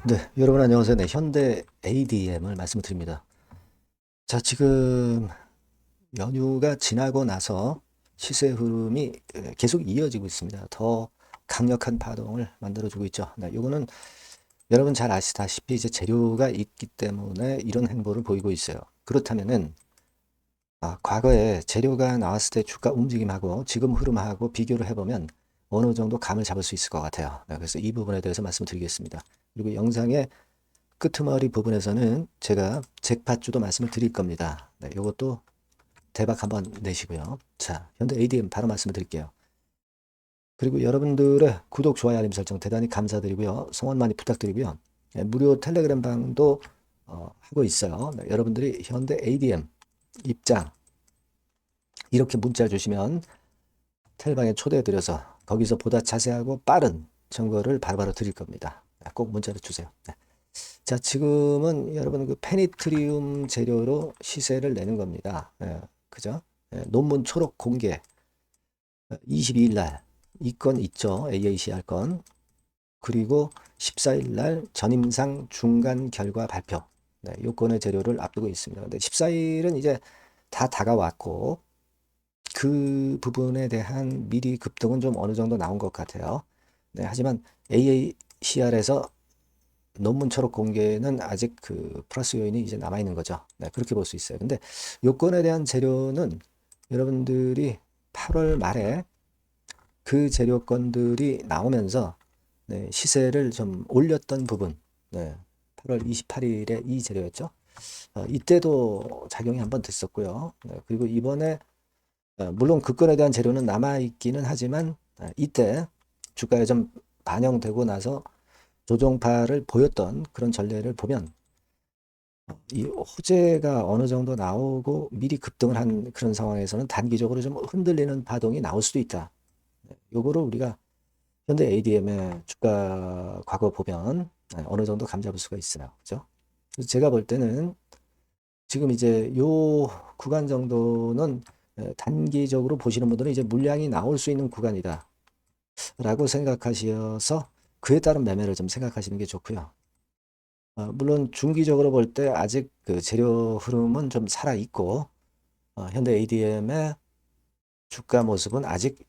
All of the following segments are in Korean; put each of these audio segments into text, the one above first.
네, 여러분 안녕하세요. 네, 현대 ADM을 말씀드립니다. 자, 지금 연휴가 지나고 나서 시세 흐름이 계속 이어지고 있습니다. 더 강력한 파동을 만들어주고 있죠. 네, 요거는 여러분 잘 아시다시피 이제 재료가 있기 때문에 이런 행보를 보이고 있어요. 그렇다면은 과거에 재료가 나왔을 때 주가 움직임하고 지금 흐름하고 비교를 해보면 어느 정도 감을 잡을 수 있을 것 같아요. 네, 그래서 이 부분에 대해서 말씀드리겠습니다. 그리고 영상의 끄트머리 부분에서는 제가 잭팟주도 말씀을 드릴 겁니다. 네, 요것도 대박 한번 내시고요. 자, 현대 ADM 바로 말씀을 드릴게요. 그리고 여러분들의 구독, 좋아요, 알림 설정 대단히 감사드리고요. 성원 많이 부탁드리고요. 네, 무료 텔레그램 방도 하고 있어요. 네, 여러분들이 현대 ADM 입장 이렇게 문자 주시면 텔방에 초대해드려서 거기서 보다 자세하고 빠른 정보를 바로바로 드릴 겁니다. 네, 꼭 문자를 주세요. 네. 자, 지금은 여러분 그 페니트리움 재료로 시세를 내는 겁니다. 그죠? 논문 초록 공개 22일 날 이 건 있죠. AACR 건. 그리고 14일 날 전임상 중간 결과 발표. 네, 요건의 재료를 앞두고 있습니다. 근데 14일은 이제 다 다가왔고 그 부분에 대한 미리 급등은 좀 어느 정도 나온 것 같아요. 네, 하지만 AACR에서 논문 초록 공개는 아직 그 플러스 요인이 이제 남아 있는 거죠. 네, 그렇게 볼 수 있어요. 근데 요건에 대한 재료는 여러분들이 8월 말에 그 재료건들이 나오면서 네, 시세를 좀 올렸던 부분, 네, 8월 28일에 이 재료였죠. 이때도 작용이 한번 됐었고요. 네, 그리고 이번에 물론 그 건에 대한 재료는 남아 있기는 하지만 이때 주가에 좀 반영되고 나서 조정파를 보였던 그런 전례를 보면 이 호재가 어느 정도 나오고 미리 급등을 한 그런 상황에서는 단기적으로 좀 흔들리는 파동이 나올 수도 있다. 요거를 우리가 현대 ADM의 주가 과거 보면 어느 정도 감잡을 수가 있어요. 그죠? 그래서 제가 볼 때는 지금 이제 요 구간 정도는 단기적으로 보시는 분들은 이제 물량이 나올 수 있는 구간이다. 라고 생각하셔서 그에 따른 매매를 좀 생각하시는 게 좋고요. 물론 중기적으로 볼 때 아직 그 재료 흐름은 좀 살아 있고 현대 ADM의 주가 모습은 아직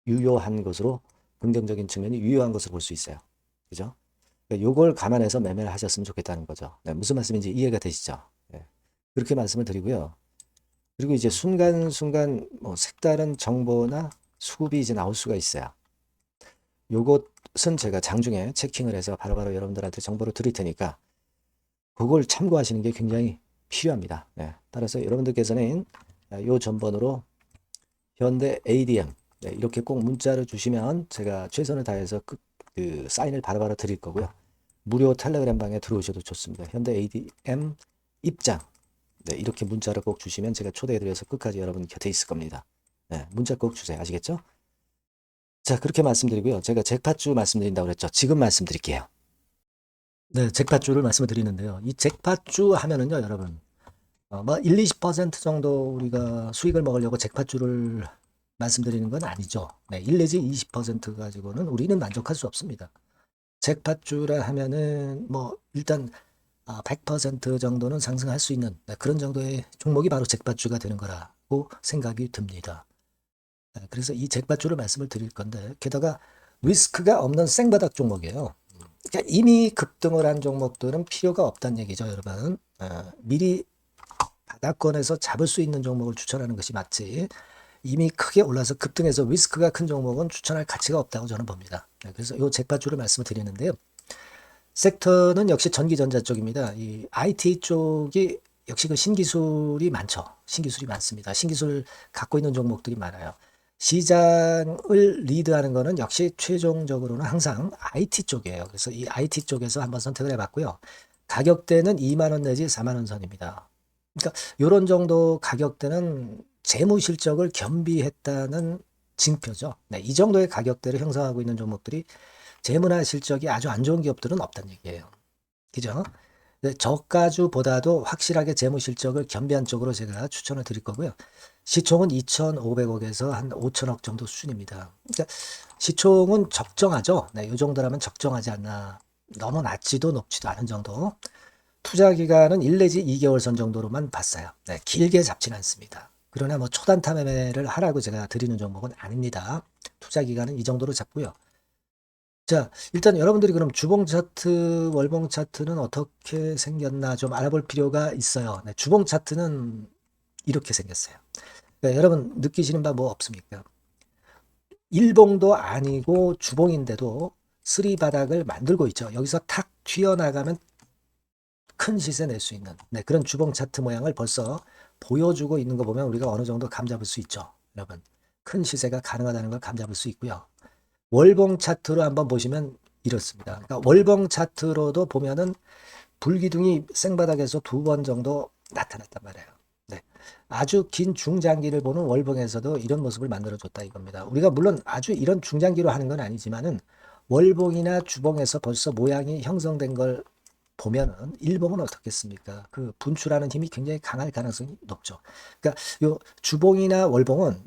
유효한 것으로 긍정적인 측면이 유효한 것으로 볼 수 있어요. 그죠? 그러니까 요걸 감안해서 매매를 하셨으면 좋겠다는 거죠. 네, 무슨 말씀인지 이해가 되시죠? 네, 그렇게 말씀을 드리고요. 그리고 이제 순간순간 뭐 색다른 정보나 수급이 이제 나올 수가 있어요. 요것은 제가 장중에 체킹을 해서 바로바로 여러분들한테 정보를 드릴 테니까 그걸 참고하시는 게 굉장히 필요합니다. 네, 따라서 여러분들께서는 요 전번으로 현대 ADM 이렇게 꼭 문자를 주시면 제가 최선을 다해서 그 사인을 바로바로 드릴 거고요. 무료 텔레그램 방에 들어오셔도 좋습니다. 현대 ADM 입장 이렇게 문자를 꼭 주시면 제가 초대해드려서 끝까지 여러분 곁에 있을 겁니다. 네, 문자 꼭 주세요. 아시겠죠? 자, 그렇게 말씀드리고요. 제가 잭팟주 말씀드린다고 그랬죠. 지금 말씀드릴게요. 네, 잭팟주를 말씀을 드리는데요. 이 잭팟주 하면은요, 여러분. 뭐 1, 20% 정도 우리가 수익을 먹으려고 잭팟주를 말씀드리는 건 아니죠. 네, 1 내지 20% 가지고는 우리는 만족할 수 없습니다. 잭팟주라 하면은 뭐 일단 100% 정도는 상승할 수 있는 그런 정도의 종목이 바로 잭팟주가 되는 거라고 생각이 듭니다. 그래서 이 잭팟주를 말씀을 드릴 건데 게다가 리스크가 없는 생바닥 종목이에요. 그러니까 이미 급등을 한 종목들은 필요가 없다는 얘기죠, 여러분. 미리 바닥권에서 잡을 수 있는 종목을 추천하는 것이 맞지. 이미 크게 올라서 급등해서 리스크가 큰 종목은 추천할 가치가 없다고 저는 봅니다. 그래서 이 잭팟주를 말씀을 드리는데요. 섹터는 역시 전기전자 쪽입니다. 이 IT 쪽이 역시 그 신기술이 많죠. 신기술이 많습니다. 신기술 갖고 있는 종목들이 많아요. 시장을 리드하는 거는 역시 최종적으로는 항상 IT 쪽이에요. 그래서 이 IT 쪽에서 한번 선택을 해봤고요. 가격대는 2만 원 내지 4만 원 선입니다. 그러니까 이런 정도 가격대는 재무 실적을 겸비했다는 징표죠. 네, 이 정도의 가격대를 형성하고 있는 종목들이 재무나 실적이 아주 안 좋은 기업들은 없다는 얘기예요. 그죠? 네, 저가주보다도 확실하게 재무 실적을 겸비한 쪽으로 제가 추천을 드릴 거고요. 시총은 2,500억에서 한 5천억 정도 수준입니다. 그러니까 시총은 적정하죠. 네, 이 정도라면 적정하지 않나 너무 낮지도 높지도 않은 정도. 투자 기간은 1 내지 2개월 선 정도로만 봤어요. 네, 길게 잡지는 않습니다. 그러나 뭐 초단타 매매를 하라고 제가 드리는 종목은 아닙니다. 투자 기간은 이 정도로 잡고요. 자, 일단 여러분들이 그럼 주봉 차트, 월봉 차트는 어떻게 생겼나 좀 알아볼 필요가 있어요. 네, 주봉 차트는 이렇게 생겼어요. 그러니까 여러분 느끼시는 바 뭐 없습니까? 일봉도 아니고 주봉인데도 쓰리 바닥을 만들고 있죠. 여기서 탁 튀어나가면 큰 시세 낼 수 있는 그런 주봉 차트 모양을 벌써 보여주고 있는 거 보면 우리가 어느 정도 감잡을 수 있죠. 여러분 큰 시세가 가능하다는 걸 감잡을 수 있고요. 월봉 차트로 한번 보시면 이렇습니다. 그러니까 월봉 차트로도 보면은 불기둥이 생바닥에서 2번 정도 나타났단 말이에요. 네. 아주 긴 중장기를 보는 월봉에서도 이런 모습을 만들어줬다 이겁니다. 우리가 물론 아주 이런 중장기로 하는 건 아니지만은 월봉이나 주봉에서 벌써 모양이 형성된 걸 보면은 일봉은 어떻겠습니까? 그 분출하는 힘이 굉장히 강할 가능성이 높죠. 그러니까 요 주봉이나 월봉은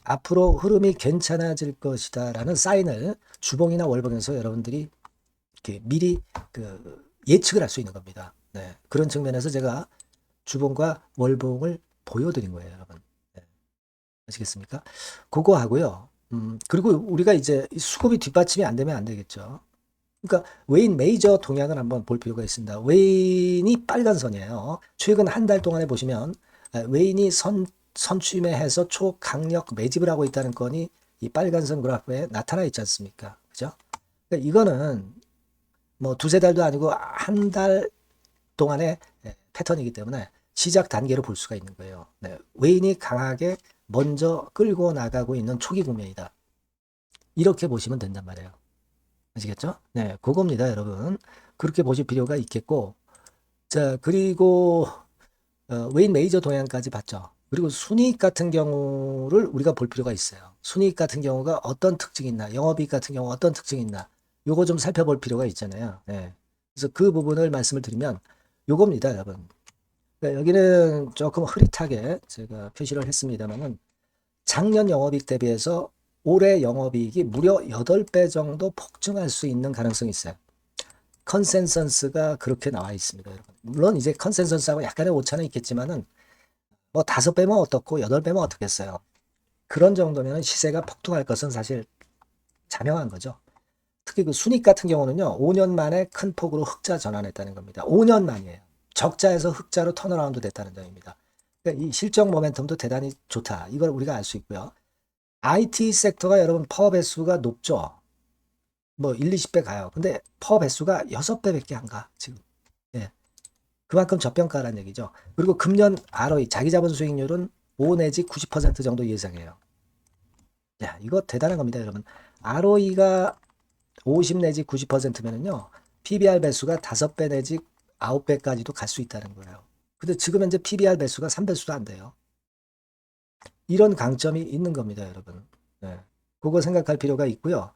앞으로 흐름이 괜찮아질 것이다라는 사인을 주봉이나 월봉에서 여러분들이 이렇게 미리 그 예측을 할 수 있는 겁니다. 네. 그런 측면에서 제가 주봉과 월봉을 보여드린 거예요, 여러분. 네. 아시겠습니까? 그거 하고요. 그리고 우리가 이제 수급이 뒷받침이 안 되면 안 되겠죠. 그러니까 웨인 메이저 동향을 한번 볼 필요가 있습니다. 웨인이 빨간 선이에요. 최근 한 달 동안에 보시면 웨인이 선취매해서 초강력 매집을 하고 있다는 건이 이 빨간 선 그래프에 나타나 있지 않습니까? 그죠? 그러니까 이거는 뭐 두세 달도 아니고 한 달 동안의 패턴이기 때문에 시작 단계로 볼 수가 있는 거예요. 네. 웨인이 강하게 먼저 끌고 나가고 있는 초기 국면이다. 이렇게 보시면 된단 말이에요. 아시겠죠? 네, 그겁니다, 여러분. 그렇게 보실 필요가 있겠고, 자, 그리고 웨인 메이저 동향까지 봤죠. 그리고 순이익 같은 경우를 우리가 볼 필요가 있어요. 순이익 같은 경우가 어떤 특징이 있나, 영업이익 같은 경우 어떤 특징이 있나, 요거 좀 살펴볼 필요가 있잖아요. 네. 그래서 그 부분을 말씀을 드리면 요겁니다, 여러분. 그러니까 여기는 조금 흐릿하게 제가 표시를 했습니다만은 작년 영업이익 대비해서 올해 영업이익이 무려 8배 정도 폭증할 수 있는 가능성이 있어요. 컨센서스가 그렇게 나와 있습니다, 여러분. 물론 이제 컨센서스하고 약간의 오차는 있겠지만은 뭐 5배면 어떻고 8배면 어떻겠어요. 그런 정도면 시세가 폭등할 것은 사실 자명한 거죠. 특히 그 순익 같은 경우는요, 5년 만에 큰 폭으로 흑자 전환했다는 겁니다. 5년 만이에요. 적자에서 흑자로 턴어라운드 됐다는 점입니다. 그러니까 이 실적 모멘텀도 대단히 좋다. 이걸 우리가 알 수 있고요. IT 섹터가 여러분 퍼 배수가 높죠. 뭐 1, 20배 가요. 근데 퍼 배수가 6배밖에 안 가, 지금. 예. 그만큼 저평가라는 얘기죠. 그리고 금년 ROE, 자기자본 수익률은 5 내지 90% 정도 예상해요. 야, 이거 대단한 겁니다, 여러분. ROE가 50 내지 90%면은요, PBR 배수가 5배 내지 9배까지도 갈 수 있다는 거예요. 근데 지금 현재 PBR 배수가 3배수도 안 돼요. 이런 강점이 있는 겁니다, 여러분. 네. 그거 생각할 필요가 있고요.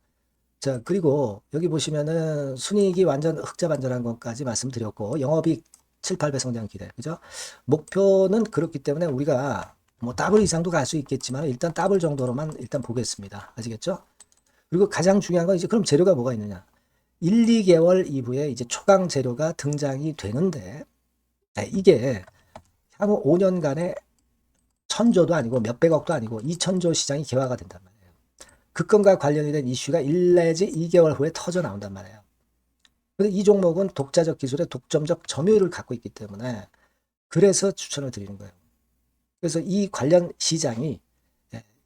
자, 그리고 여기 보시면은 순이익이 완전 흑자 반전한 것까지 말씀드렸고, 영업이익 7, 8배 성장 기대. 그죠? 목표는 그렇기 때문에 우리가 뭐 더블 이상도 갈 수 있겠지만 일단 더블 정도로만 일단 보겠습니다. 아시겠죠? 그리고 가장 중요한 건 이제 그럼 재료가 뭐가 있느냐? 1, 2개월 이후에 이제 초강 재료가 등장이 되는데, 네, 이게 향후 5년간의 천조도 아니고 몇백억도 아니고 2천조 시장이 개화가 된단 말이에요. 급금과 관련이 된 이슈가 1 내지 2개월 후에 터져 나온단 말이에요. 근데 이 종목은 독자적 기술의 독점적 점유율을 갖고 있기 때문에 그래서 추천을 드리는 거예요. 그래서 이 관련 시장이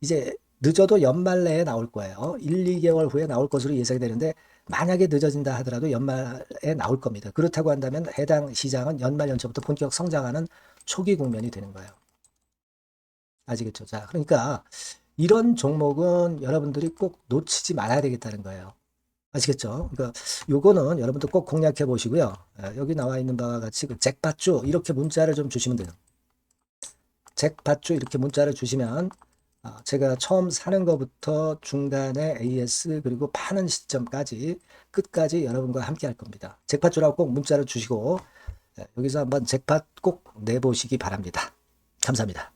이제 늦어도 연말 내에 나올 거예요. 1, 2개월 후에 나올 것으로 예상이 되는데 만약에 늦어진다 하더라도 연말에 나올 겁니다. 그렇다고 한다면 해당 시장은 연말 연초부터 본격 성장하는 초기 국면이 되는 거예요. 아시겠죠? 자, 그러니까 이런 종목은 여러분들이 꼭 놓치지 말아야 되겠다는 거예요. 아시겠죠? 그러니까 요거는 여러분들 꼭 공략해 보시고요. 여기 나와 있는 바와 같이 그 잭팟주 이렇게 문자를 좀 주시면 돼요. 잭팟주 이렇게 문자를 주시면 제가 처음 사는 것부터 중간에 AS 그리고 파는 시점까지 끝까지 여러분과 함께 할 겁니다. 잭팟주라고 꼭 문자를 주시고 여기서 한번 잭팟 꼭 내보시기 바랍니다. 감사합니다.